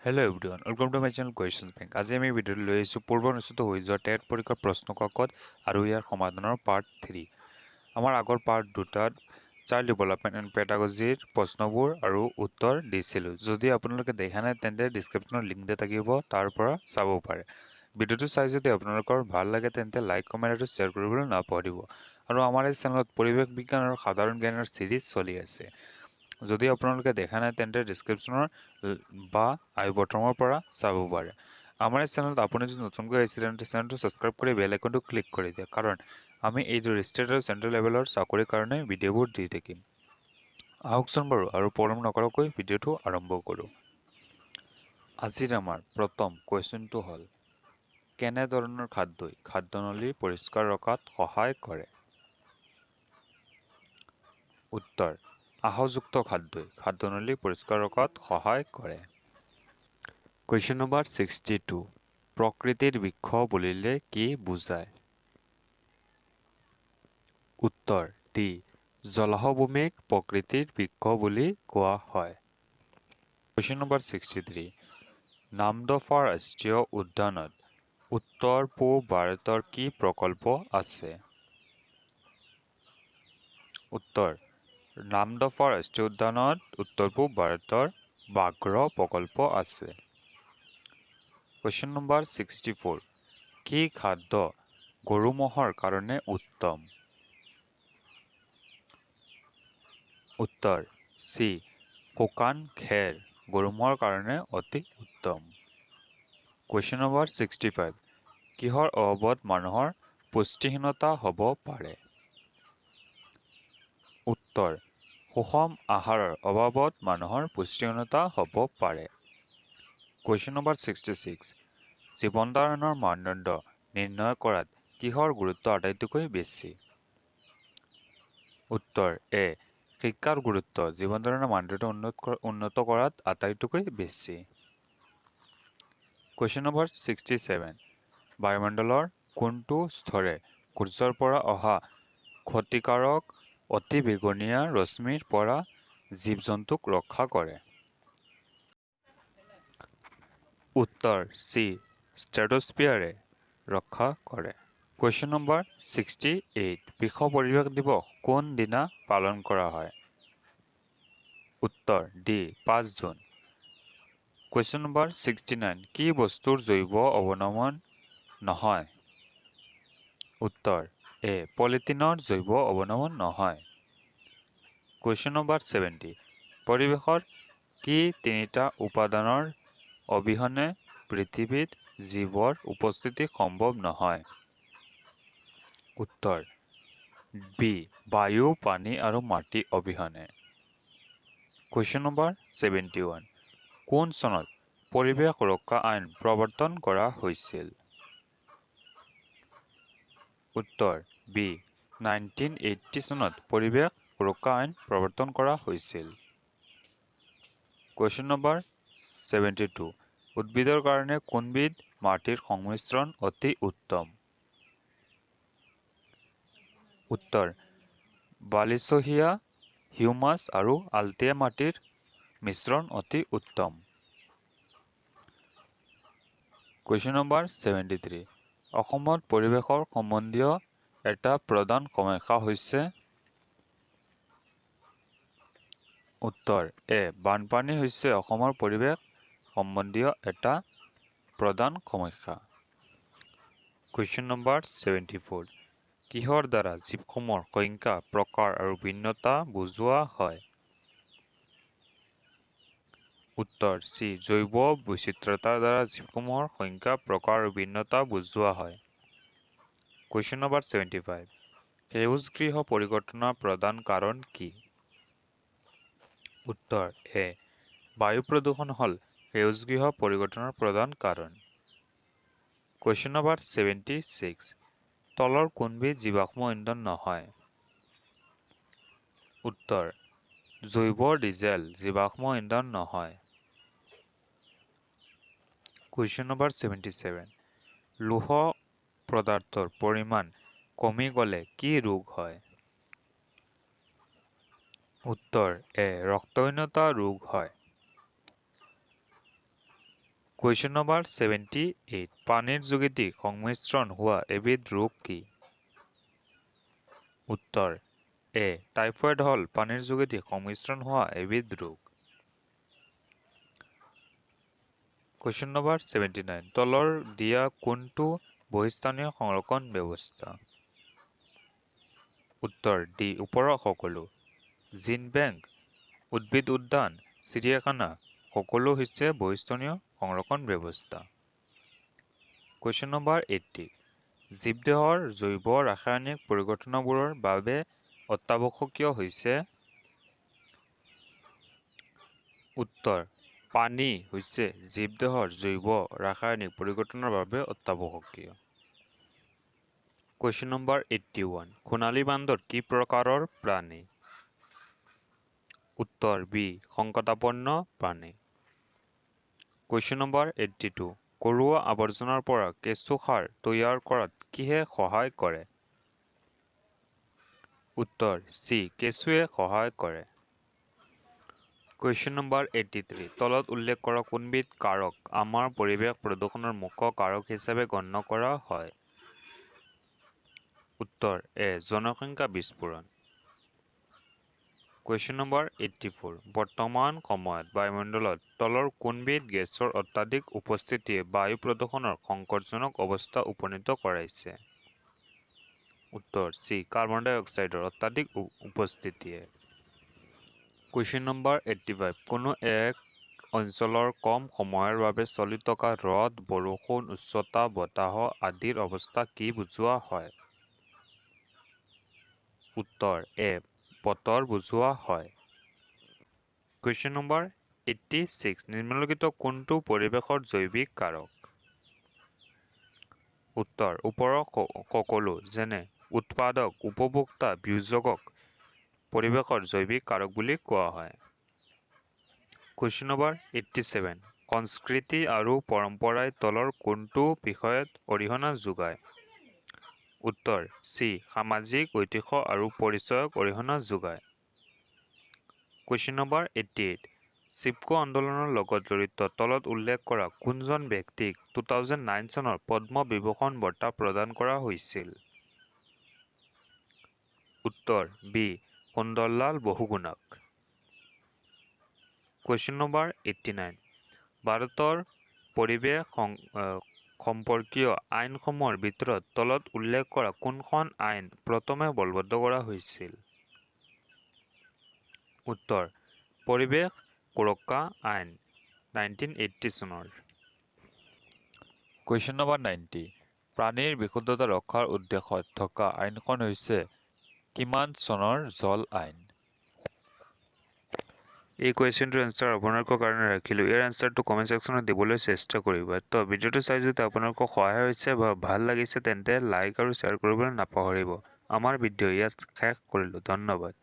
Hello everyone, welcome to my channel Questions Bank. আজি আমি ভিডিঅ'টো লৈ আহিছোঁ পূৰ্ব অনুষ্ঠিত হৈ যোৱা টেট পৰীক্ষাৰ প্ৰশ্ন কাকত আৰু ইয়াৰ সমাধানৰ পাৰ্ট 3। আমাৰ আগৰ পাৰ্ট 2টাত চাইল্ড ডেভেলপমেণ্ট এণ্ড পেডাগজিৰ প্ৰশ্নবোৰ আৰু উত্তৰ দিছিলোঁ। যদি আপোনালোকে দেখা নাই তেন্তে ডিছক্ৰিপশ্যনৰ লিংক দিয়া থাকিব, তাৰ পৰা চাব পাৰে। ভিডিঅ'টো চাই যদি আপোনালোকৰ ভাল লাগে তেন্তে লাইক, কমেণ্ট আৰু শ্বেয়াৰ কৰিবলৈ নাপাহৰিব। আৰু আমাৰ এই চেনেলত পৰিৱেশ বিজ্ঞান আৰু সাধাৰণ জ্ঞানৰ চিৰিজ চলি আছে। যদি আপোনালোকে দেখা নাই তেন্তে ডিছক্ৰিপশ্যনৰ বা আই বটমৰ পৰা চাব পাৰে। আমাৰ এই চেনেলত আপুনি যদি নতুনকৈ আহিছে তেন্তে চেনেলটো ছাবস্ক্ৰাইব কৰি বেল আইকনটো ক্লিক কৰি দিয়ক, কাৰণ আমি এইদৰে ষ্টেট আৰু চেণ্ট্ৰেল লেভেলৰ চাকৰিৰ কাৰণে ভিডিঅ'বোৰ দি থাকিম। আহকচোন বাৰু আৰু পলম নকৰাকৈ ভিডিঅ'টো আৰম্ভ কৰোঁ। আজিৰ আমাৰ প্ৰথম কুৱেশ্যনটো হ'ল, কেনেধৰণৰ খাদ্যই খাদ্যনলী পৰিষ্কাৰ ৰখাত সহায় কৰে? উত্তৰ: আহযুক্ত খাদ্যই খাদ্যনলী পৰিষ্কাৰ ৰখাত সহায় কৰে। কুৱেশ্যন নম্বৰ 62, প্ৰকৃতিৰ বৃক্ষ বুলিলে কি বুজায়? উত্তৰ ডি, জলাহভূমিক প্ৰকৃতিৰ বৃক্ষ বুলি কোৱা হয়। কুৱেশ্যন নম্বৰ 63, নামদফা ৰাষ্ট্ৰীয় উদ্যানত উত্তৰ পূব ভাৰতৰ কি প্ৰকল্প আছে? উত্তৰ: নামদফা ৰাষ্ট্ৰীয় উদ্যানত উত্তৰ পূব ভাৰতৰ ব্যাঘ্ৰ প্ৰকল্প আছে। কুৱেশ্যন নম্বৰ 64, কি খাদ্য গৰু ম'হৰ কাৰণে উত্তম? উত্তৰ চি, শুকান খেৰ গৰু ম'হৰ কাৰণে অতি উত্তম। কুৱেশ্যন নম্বৰ 65, কিহৰ অভাৱত মানুহৰ পুষ্টিহীনতা হ'ব পাৰে? উত্তৰ: সুষম আহাৰৰ অভাৱত মানুহৰ পুষ্টিহীনতা হ'ব পাৰে। কুৱেশ্যন নম্বৰ 66, জীৱন ধাৰণৰ মানদণ্ড নিৰ্ণয় কৰাত কিহৰ গুৰুত্ব আটাইতকৈ বেছি? উত্তৰ এ, শিক্ষাৰ গুৰুত্ব জীৱন ধাৰণৰ মানদণ্ড উন্নত কৰাত আটাইতকৈ বেছি। কুৱেশ্যন নম্বৰ 67, বায়ুমণ্ডলৰ কোনটো স্তৰে সূৰ্যৰ পৰা অহা ক্ষতিকাৰক অতি বেঙুনীয়া ৰশ্মিৰ পৰা জীৱ-জন্তুক ৰক্ষা কৰে? উত্তৰ চি, ষ্ট্ৰেটোস্ফিয়াৰে ৰক্ষা কৰে। কুৱেশ্যন নম্বৰ 68, বিশ্ব পৰিৱেশ দিৱস কোন দিনা পালন কৰা হয়? উত্তৰ ডি, 5 জুন। কুৱেশ্যন নম্বৰ 69, কি বস্তুৰ জৈৱ অৱনমন নহয়? উত্তৰ এ, পলিথিনৰ জৈৱ অৱনমন নহয়। কুৱেশ্যন নম্বৰ 70, পৰিৱেশৰ কি তিনিটা উপাদানৰ অবিহনে পৃথিৱীত জীৱৰ উপস্থিতি সম্ভৱ নহয়? উত্তৰ বি, বায়ু, পানী আৰু মাটি অবিহনে। কুৱেশ্যন নম্বৰ 71, কোন চনত পৰিৱেশ সুৰক্ষা আইন প্ৰৱৰ্তন কৰা হৈছিল? উত্তৰ বি, 1980 চনত পৰিৱেশ সুৰক্ষা আইন প্ৰৱৰ্তন কৰা হৈছিল। কুৱেশ্যন নম্বৰ 72, উদ্ভিদৰ কাৰণে কোনবিধ মাটিৰ সংমিশ্ৰণ অতি উত্তম? উত্তৰ বালিচহীয়া, হিউমাছ আৰু আলতীয়া মাটিৰ মিশ্ৰণ অতি উত্তম। কুৱেশ্যন নম্বৰ 73, অসমত পৰিৱেশৰ সম্বন্ধীয় এটা প্ৰধান সমস্যা হৈছে? উত্তৰ এ, বানপানী হৈছে অসমৰ পৰিৱেশ সম্বন্ধীয় এটা প্ৰধান সমস্যা। কুৱেশ্যন নম্বৰ 74, কিহৰ দ্বাৰা জীৱসমূহৰ সংখ্যা, প্ৰকাৰ আৰু ভিন্নতা বুজোৱা হয়? উত্তৰ চি, জৈৱ বৈচিত্ৰ্যতাৰ দ্বাৰা জীৱসমূহৰ সংখ্যা, প্ৰকাৰ আৰু ভিন্নতা বুজোৱা হয়। কুৱেশ্যন নম্বৰ 75, সেউজ গৃহ পৰিঘটনাৰ প্ৰধান কাৰণ কি? উত্তৰ এ, বায়ু প্ৰদূষণ হ'ল সেউজ গৃহ পৰিঘটনাৰ প্ৰধান কাৰণ। কুৱেশ্যন নম্বৰ 76, তলৰ কোনবিধ জীৱাশ্ম ইন্ধন নহয়? উত্তৰ জৈৱ ডিজেল জীৱাশ্ম ইন্ধন নহয়। কুৱেশ্যন নম্বৰ 77, লৌহ পদাৰ্থৰ পৰিমাণ কমি গ'লে কি ৰোগ হয়? উত্তৰ এ, ৰক্তহীনতা ৰোগ হয়। কুৱেশ্যন নম্বৰ 78 পানীৰ যোগেদি সংমিশ্ৰণ হোৱা এবিধ ৰোগ কি উত্তৰ এ টাইফয়েড হ'ল পানীৰ যোগেদি সংমিশ্ৰণ হোৱা এবিধ ৰোগ কুৱেশ্যন নম্বৰ 79 তলৰ দিয়া কোনটো বহিস্থানীয় সংৰক্ষণ ব্যৱস্থা উত্তৰ ডি ওপৰৰ সকলো জিন বেংক উদ্ভিদ উদ্যান চিৰিয়াখানা সকলো হৈছে বহিস্থানীয় সংৰক্ষণ ব্যৱস্থা কুৱেশ্যন নম্বৰ 80 জীৱদেহৰ জৈৱ ৰাসায়নিক পৰিঘটনাবোৰৰ বাবে অত্যাৱশ্যকীয় হৈছে উত্তৰ পানী হৈছে জীৱদেহৰ জৈৱ ৰাসায়নিক পৰিঘটনাৰ বাবে অত্যাৱশ্যকীয় কুৱেশ্যন নম্বৰ 81 সোণালী বান্দৰ কি প্ৰকাৰৰ প্ৰাণী উত্তৰ বি সংকটাপন্ন প্ৰাণী কুৱেশ্যন নম্বৰ 82 ঘৰুৱা আৱৰ্জনাৰ পৰা কেঁচু সাৰ তৈয়াৰ কৰাত কিহে সহায় কৰে উত্তৰ চি কেঁচুৱে সহায় কৰে কুৱেশ্যন নম্বৰ 83 তলত উল্লেখ কৰা কোনবিধ কাৰক আমাৰ পৰিৱেশ প্ৰদূষণৰ মুখ্য কাৰক হিচাপে গণ্য কৰা হয় উত্তৰ এ জনসংখ্যা বিস্ফোৰণ কুৱেশ্যন নম্বৰ 84 বৰ্তমান সময়ত বায়ুমণ্ডলত তলৰ কোনবিধ গেছৰ অত্যাধিক উপস্থিতিয়ে বায়ু প্ৰদূষণৰ সংকটজনক অৱস্থা উপনীত কৰাইছে উত্তৰ চি কাৰ্বন ডাই অক্সাইডৰ অত্যাধিক উপস্থিতিয়ে কুৱেশ্যন নম্বৰ 85 কোনো এক অঞ্চলৰ কম সময়ৰ বাবে চলি থকা ৰ'দ বৰষুণ উষ্ণতা বতাহ আদিৰ অৱস্থা কি বুজোৱা হয় উত্তৰ এ বতৰ বুজোৱা হয় কুৱেশ্যন নম্বৰ 86 নিম্নলিখিত কোনটো পৰিৱেশৰ জৈৱিক কাৰক উত্তৰ ওপৰৰ সকলো যেনে উৎপাদক উপভোক্তা বিয়োজকক পৰিৱেশৰ জৈৱিক কাৰক বুলি কোৱা হয় কুৱেশ্যন নম্বৰ 87 সংস্কৃতি আৰু পৰম্পৰাই তলৰ কোনটো বিষয়ত অৰিহণা যোগায় উত্তৰ চি সামাজিক ঐতিহ্য আৰু পৰিচয়ক অৰিহণা যোগায় কুৱেশ্যন নম্বৰ 88 চিপকো আন্দোলনৰ লগত জড়িত তলত উল্লেখ কৰা কোনজন ব্যক্তিক 2009 চনৰ পদ্ম বিভূষণ বঁটা প্ৰদান কৰা হৈছিল উত্তৰ বি সুন্দৰলাল বহুগুণাক কুৱেশ্যন নম্বৰ 89 ভাৰতৰ পৰিৱেশ সম্পৰ্কীয় আইনসমূহৰ ভিতৰত তলত উল্লেখ কৰা কোনখন আইন প্ৰথমে বলবৎ কৰা হৈছিল উত্তৰ পৰিৱেশ সুৰক্ষা আইন 1980 চনৰ কুৱেশ্যন নম্বৰ 90 প্ৰাণীৰ বিশুদ্ধতা ৰক্ষাৰ উদ্দেশ্যত থকা আইনখন হৈছে কিমান চনৰ জল আইন এই কুৱেশ্যনটোৰ এনচাৰ আপোনালোকৰ কাৰণে ৰাখিলোঁ ইয়াৰ এনচাৰটো কমেণ্ট ছেকশ্যনত দিবলৈ চেষ্টা কৰিব তো ভিডিঅ'টো চাই যদি আপোনালোকৰ সহায় হৈছে বা ভাল লাগিছে তেন্তে লাইক আৰু শ্বেয়াৰ কৰিবলৈ নাপাহৰিব আমাৰ ভিডিঅ' ইয়াত শেষ কৰিলোঁ ধন্যবাদ